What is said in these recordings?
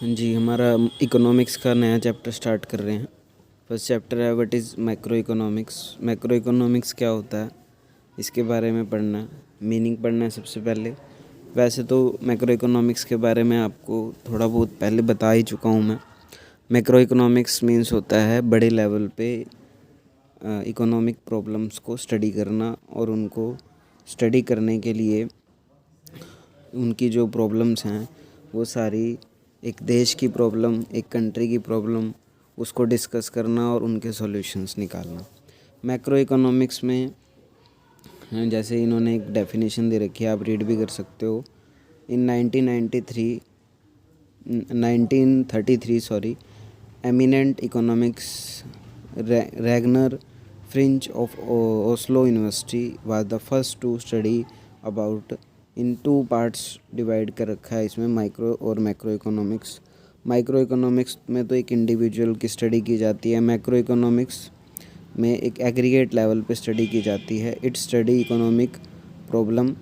हाँ जी, हमारा इकोनॉमिक्स का नया चैप्टर स्टार्ट कर रहे हैं। फर्स्ट चैप्टर है what is macro economics. Macro economics क्या होता है, इसके बारे में पढ़ना है, मीनिंग पढ़ना है सबसे पहले। वैसे तो मैक्रो इकोनॉमिक्स के बारे में आपको थोड़ा बहुत पहले बता ही चुका हूँ मैं। मैक्रो इकोनॉमिक्स मीन्स होता है बड़े लेवल पे इकोनॉमिक प्रॉब्लम्स को स्टडी करना, और उनको स्टडी करने के लिए उनकी जो प्रॉब्लम्स हैं वो सारी, एक देश की प्रॉब्लम, एक कंट्री की प्रॉब्लम, उसको डिस्कस करना और उनके सॉल्यूशंस निकालना। मैक्रो इकोनॉमिक्स में जैसे इन्होंने एक डेफिनेशन दे रखी है, आप रीड भी कर सकते हो। In 1933 sorry, eminent economics Ragnar Frisch of Oslo University was the first to study about, in two parts divide कर रखा है इसमें, माइक्रो और मैक्रो इकोनॉमिक्स। माइक्रो इकोनॉमिक्स में तो एक इंडिविजुअल की स्टडी की जाती है, मैक्रो इकोनॉमिक्स में एक एग्रीगेट लेवल पे स्टडी की जाती है। It study economic problem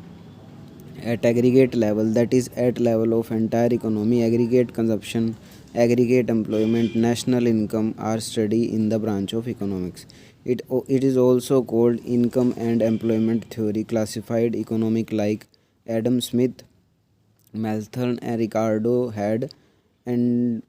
at aggregate level, that is at level of entire economy. Aggregate consumption, aggregate employment, national income are study in the branch of economics. It is also called income and employment theory. Classified economic like Adam Smith, Malthus and Ricardo had and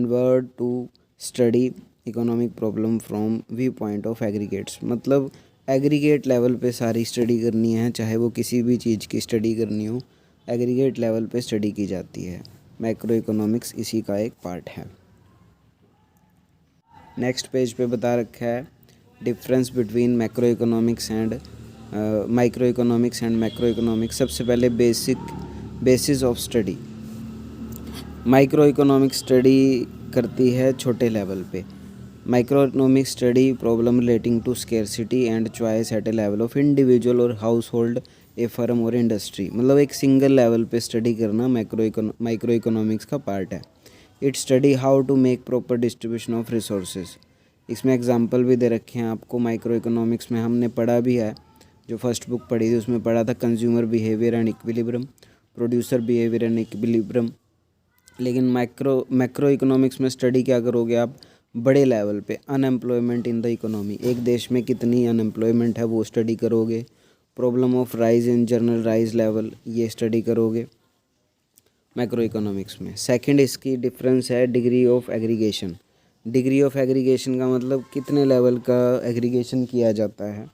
were to study economic problem from view point of aggregates. मतलब aggregate level पे सारी study करनी है, चाहे वो किसी भी चीज़ की स्टडी करनी हो, एग्रीगेट लेवल पे स्टडी की जाती है। मैक्रो इकोनॉमिक्स इसी का एक पार्ट है। नेक्स्ट पेज पे बता रखा है difference between macroeconomics and microeconomics and macroeconomics. सबसे पहले basis of study. Microeconomics study करती है छोटे लेवल पे। Microeconomic study problem relating to scarcity and choice at a level of individual और household, a firm और industry. मतलब एक सिंगल लेवल पे स्टडी करना माइक्रो इकोनॉमिक्स का पार्ट है। It study how to make proper distribution of resources. इसमें example भी दे रखे हैं आपको। माइक्रो इकोनॉमिक्स में हमने पढ़ा भी है, जो फर्स्ट बुक पढ़ी थी उसमें पढ़ा था consumer behaviour and equilibrium, producer behaviour and equilibrium. लेकिन मैक्रो इकोनॉमिक्स में स्टडी क्या करोगे आप, बड़े लेवल पे अनएम्प्लॉयमेंट इन द इकोनॉमी, एक देश में कितनी अनएम्प्लॉयमेंट है वो स्टडी करोगे। Problem of rise in general rise level, ये स्टडी करोगे मैक्रो इकोनॉमिक्स में। सेकंड इसकी डिफरेंस है degree of aggregation. Degree of aggregation का मतलब कितने लेवल का एग्रीगेशन किया जाता है।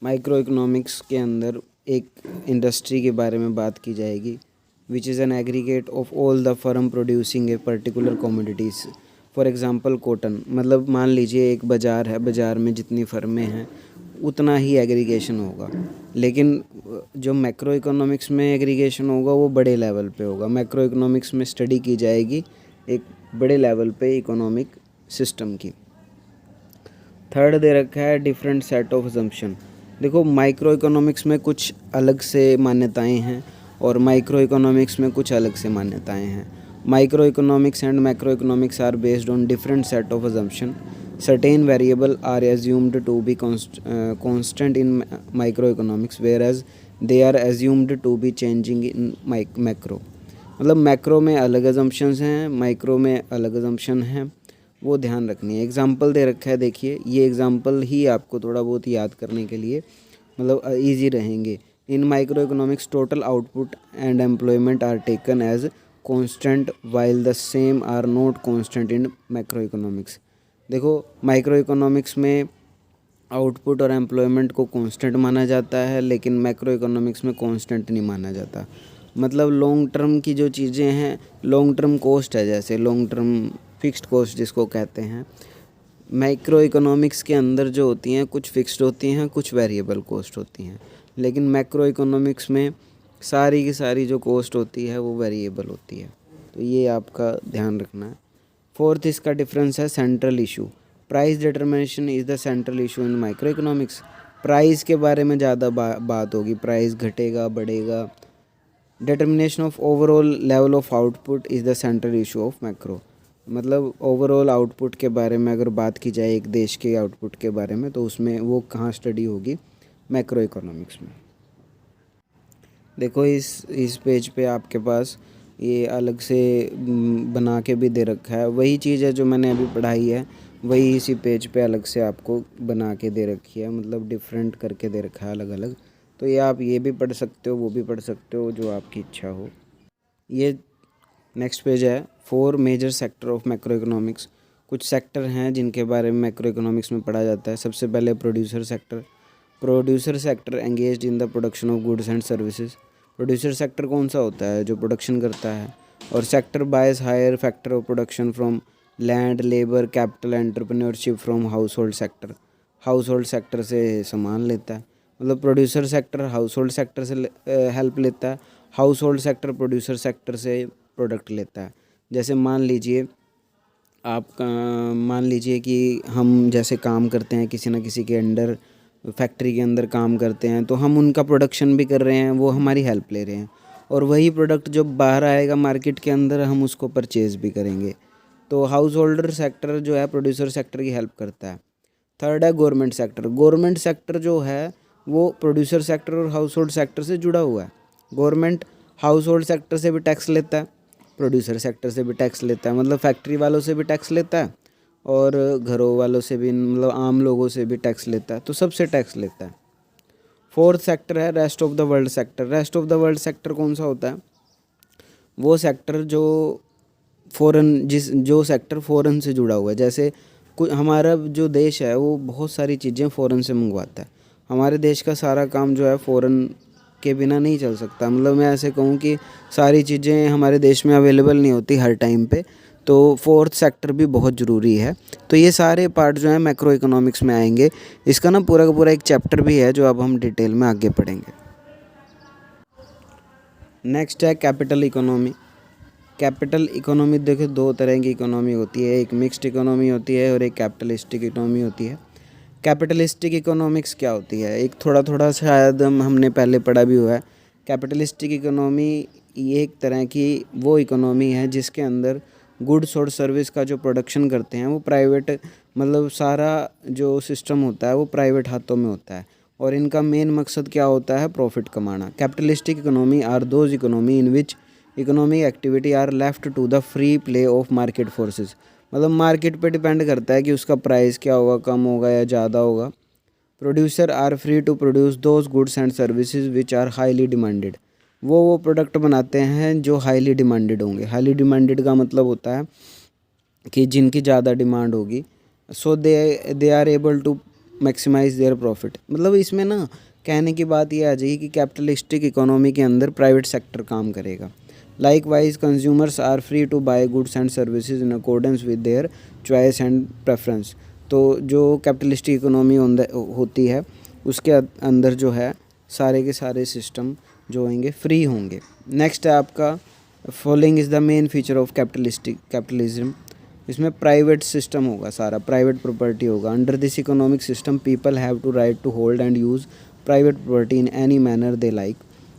माइक्रो इकोनॉमिक्स के अंदर एक इंडस्ट्री के बारे में बात की जाएगी, which is an aggregate of all the firm producing a particular commodities. For example cotton. मतलब मान लीजिए एक बाज़ार है, बाज़ार में जितनी फर्में हैं उतना ही एग्रीगेशन होगा। लेकिन जो मैक्रो इकोनॉमिक्स में एग्रीगेशन होगा वो बड़े लेवल पे होगा। मैक्रो इकोनॉमिक्स में स्टडी की जाएगी एक बड़े लेवल पे इकोनॉमिक सिस्टम की। थर्ड दे रखा है डिफरेंट सेट ऑफ अजम्पशन। देखो माइक्रो इकोनॉमिक्स में कुछ अलग से मान्यताएं हैं और माइक्रो इकोनॉमिक्स में कुछ अलग से मान्यताएं हैं। Microeconomics and macroeconomics are based on different set of assumption. Certain variable are assumed to be constant in micro economics whereas they are assumed to be changing in macro. मतलब macro में अलग assumptions हैं, micro में अलग assumption हैं, वो ध्यान रखनी है। एग्जाम्पल दे रखा है, देखिए ये एग्जाम्पल ही आपको थोड़ा बहुत याद करने के लिए मतलब ईजी रहेंगे। In micro economics total output and employment are taken as constant while the same are not constant in macro economics. देखो माइक्रो इकोनॉमिक्स में आउटपुट और एम्प्लॉयमेंट को कांस्टेंट माना जाता है, लेकिन मैक्रो इकोनॉमिक्स में कांस्टेंट नहीं माना जाता। मतलब लॉन्ग टर्म की जो चीज़ें हैं, लॉन्ग टर्म कॉस्ट है, जैसे लॉन्ग टर्म फिक्स्ड कॉस्ट जिसको कहते हैं, मैक्रो इकोनॉमिक्स के अंदर जो होती हैं कुछ फिक्स्ड होती हैं, कुछ वेरिएबल कॉस्ट होती हैं। लेकिन मैक्रो इकोनॉमिक्स में सारी की सारी जो कॉस्ट होती है वो वेरिएबल होती है, तो ये आपका ध्यान रखना है। फोर्थ इसका डिफरेंस है central issue. Price determination is the central issue in micro economics. Price के बारे में ज़्यादा बात होगी, प्राइस घटेगा बढ़ेगा। Determination of overall level of output is the central issue of macro. मतलब ओवरऑल आउटपुट के बारे में अगर बात की जाए एक देश के आउटपुट के बारे में, तो उसमें वो कहाँ स्टडी होगी, मैक्रो इकोनॉमिक्स में। देखो इस पेज पे आपके पास ये अलग से बना के भी दे रखा है। वही चीज़ है जो मैंने अभी पढ़ाई है, वही इसी पेज पे अलग से आपको बना के दे रखी है, मतलब डिफरेंट करके दे रखा है अलग अलग। तो ये आप ये भी पढ़ सकते हो, वो भी पढ़ सकते हो, जो आपकी इच्छा हो। ये नेक्स्ट पेज है 4 major sector of macroeconomics. कुछ सेक्टर हैं जिनके बारे में मैक्रो इकोनॉमिक्स में पढ़ा जाता है। सबसे पहले producer sector. Producer sector engaged in the production of goods and services. Producer sector कौन सा होता है? जो प्रोडक्शन करता है। और sector buys hire factor of production from land, labour, capital, entrepreneurship from household sector. Household sector से सामान लेता है, मतलब producer sector household sector से हेल्प लेता है, household sector producer sector से प्रोडक्ट लेता है। जैसे मान लीजिए मान लीजिए कि हम जैसे काम करते हैं किसी न किसी के अंडर, फैक्ट्री के अंदर काम करते हैं, तो हम उनका प्रोडक्शन भी कर रहे हैं, वो हमारी हेल्प ले रहे हैं, और वही प्रोडक्ट जब बाहर आएगा मार्केट के अंदर हम उसको परचेज़ भी करेंगे। तो हाउस होल्डर सेक्टर जो है प्रोड्यूसर सेक्टर की हेल्प करता है। थर्ड है गवर्नमेंट सेक्टर। गवर्नमेंट सेक्टर जो है वो प्रोड्यूसर सेक्टर और हाउस होल्ड सेक्टर से जुड़ा हुआ है। गवर्नमेंट हाउस होल्ड सेक्टर से भी टैक्स लेता है, प्रोड्यूसर सेक्टर से भी टैक्स लेता है, मतलब फैक्ट्री वालों से भी टैक्स लेता है, और घरों वालों से भी, मतलब आम लोगों से भी टैक्स लेता है, तो सबसे टैक्स लेता है। फोर्थ सेक्टर है rest of the world sector. Rest of the world sector कौन सा होता है? वो सेक्टर जो जो सेक्टर फ़ॉरेन से जुड़ा हुआ है। जैसे कुछ हमारा जो देश है वो बहुत सारी चीज़ें फ़ॉरेन से मंगवाता है। हमारे देश का सारा काम जो है फ़ॉरेन के बिना नहीं चल सकता। मतलब मैं ऐसे कहूँ कि सारी चीज़ें हमारे देश में अवेलेबल नहीं होती हर टाइम पे, तो फोर्थ सेक्टर भी बहुत ज़रूरी है। तो ये सारे पार्ट जो है मैक्रो इकोनॉमिक्स में आएंगे। इसका ना पूरा का पूरा एक चैप्टर भी है जो अब हम डिटेल में आगे पढ़ेंगे। नेक्स्ट है कैपिटल इकोनॉमी। कैपिटल इकोनॉमी देखो दो तरह की इकोनॉमी होती है, एक मिक्स्ड इकोनॉमी होती है और एक कैपिटलिस्टिक इकोनॉमी होती है। कैपिटलिस्टिक इकोनॉमिक्स क्या होती है? एक थोड़ा थोड़ा शायद हमने पहले पढ़ा भी हुआ है। कैपिटलिस्टिक इकोनॉमी ये एक तरह की वो इकोनॉमी है जिसके अंदर गुड्स और सर्विस का जो प्रोडक्शन करते हैं वो प्राइवेट, मतलब सारा जो सिस्टम होता है वो प्राइवेट हाथों में होता है, और इनका मेन मकसद क्या होता है? प्रॉफिट कमाना। Capitalistic economy are those economy in which economic activity are left to the free play of market forces. मतलब मार्केट पे डिपेंड करता है कि उसका प्राइस क्या होगा, कम होगा या ज़्यादा होगा। Producer are free to produce those goods and services which are highly demanded. वो प्रोडक्ट बनाते हैं जो हाईली डिमांडेड होंगे। हाईली डिमांडेड का मतलब होता है कि जिनकी ज़्यादा डिमांड होगी, so they are able to maximise their profit. मतलब इसमें ना कहने की बात ये आ जाएगी कि कैपिटलिस्टिक इकोनॉमी के अंदर प्राइवेट सेक्टर काम करेगा। Likewise consumers are free to buy goods and services in accordance with their choice and preference. तो जो कैपिटलिस्टिक इकोनॉमी होती है उसके अंदर जो है सारे के सारे सिस्टम जो होंगे फ्री होंगे। नेक्स्ट है आपका following is the main feature of capitalism. इसमें प्राइवेट सिस्टम होगा, सारा प्राइवेट प्रॉपर्टी होगा। Under this economic system people have to right to hold and use private property in any manner they like.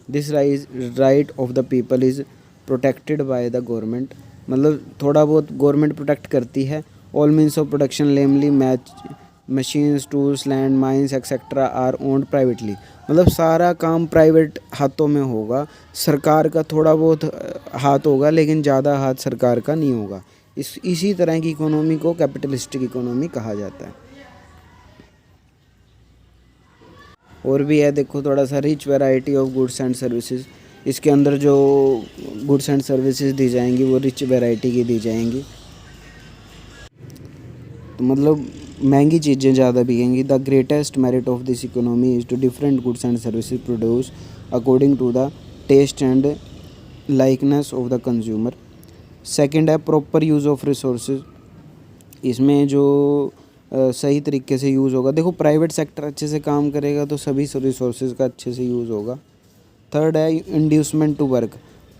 This right of the people is protected by the government. मतलब थोड़ा बहुत government protect करती है। All means of production namely machines, tools, land, mines etcetera are owned privately. मतलब सारा काम private हाथों में होगा। सरकार का थोड़ा बहुत हाथ होगा लेकिन ज़्यादा हाथ सरकार का नहीं होगा। इसी तरह की इकोनॉमी को कैपिटलिस्टिक इकोनॉमी कहा जाता है। और भी है देखो थोड़ा सा, rich variety of goods and services. इसके अंदर जो गुड्स एंड सर्विसेज दी जाएंगी वो रिच वैरायटी की दी जाएंगी, तो मतलब महंगी चीज़ें ज़्यादा बिकेंगी। The greatest merit of this economy is to different goods and services produce according to the taste and likeness of the consumer. Second है प्रॉपर यूज़ ऑफ रिसोर्सेज। इसमें जो सही तरीके से यूज़ होगा। देखो प्राइवेट सेक्टर अच्छे से काम करेगा तो सभी रिसोर्सेज का अच्छे से यूज़ होगा। थर्ड है इंड्यूसमेंट टू वर्क।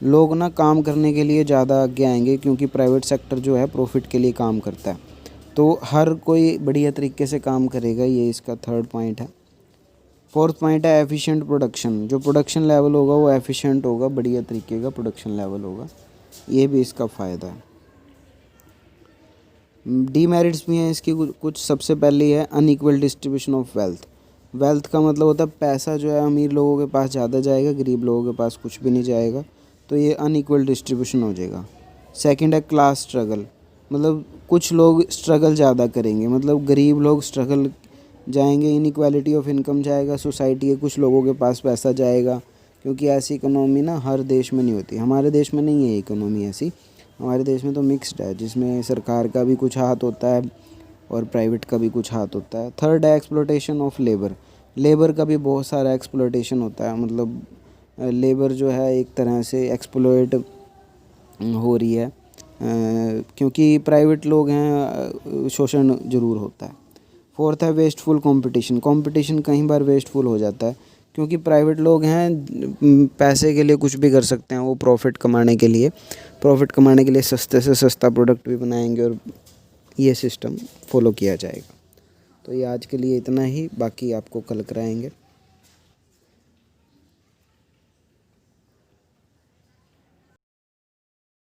लोग ना काम करने के लिए ज़्यादा आगे आएंगे क्योंकि प्राइवेट सेक्टर जो है प्रॉफिट के लिए काम करता है, तो हर कोई बढ़िया तरीके से काम करेगा। ये इसका थर्ड पॉइंट है। फोर्थ पॉइंट है एफिशिएंट प्रोडक्शन। जो प्रोडक्शन लेवल होगा वो एफिशिएंट होगा, बढ़िया तरीके का प्रोडक्शन लेवल होगा। ये भी इसका फ़ायदा है। डीमेरिट्स भी हैं इसकी कुछ। सबसे पहली है unequal distribution of wealth. Wealth का मतलब होता है पैसा जो है अमीर लोगों के पास ज़्यादा जाएगा, गरीब लोगों के पास कुछ भी नहीं जाएगा, तो ये अनइक्वल डिस्ट्रीब्यूशन हो जाएगा। सेकंड है क्लास स्ट्रगल, मतलब कुछ लोग स्ट्रगल ज़्यादा करेंगे, मतलब गरीब लोग स्ट्रगल जाएंगे, इनइक्वालिटी ऑफ इनकम जाएगा, सोसाइटी के कुछ लोगों के पास पैसा जाएगा, क्योंकि ऐसी इकोनॉमी ना हर देश में नहीं होती। हमारे देश में नहीं है इकोनॉमी ऐसी, हमारे देश में तो मिक्स्ड है, जिसमें सरकार का भी कुछ हाथ होता है और प्राइवेट का भी कुछ हाथ होता है। थर्ड है एक्सप्लोटेशन ऑफ लेबर, लेबर का भी बहुत सारा एक्सप्लोटेशन होता है, मतलब लेबर जो है एक तरह से एक्सप्लोइट हो रही है, क्योंकि प्राइवेट लोग हैं, शोषण ज़रूर होता है। फोर्थ है वेस्टफुल कंपटीशन, कंपटीशन कई बार वेस्टफुल हो जाता है, क्योंकि प्राइवेट लोग हैं, पैसे के लिए कुछ भी कर सकते हैं, वो प्रॉफिट कमाने के लिए सस्ते से सस्ता प्रोडक्ट भी बनाएंगे और ये सिस्टम फॉलो किया जाएगा। तो ये आज के लिए इतना ही, बाकी आपको कल कराएंगे।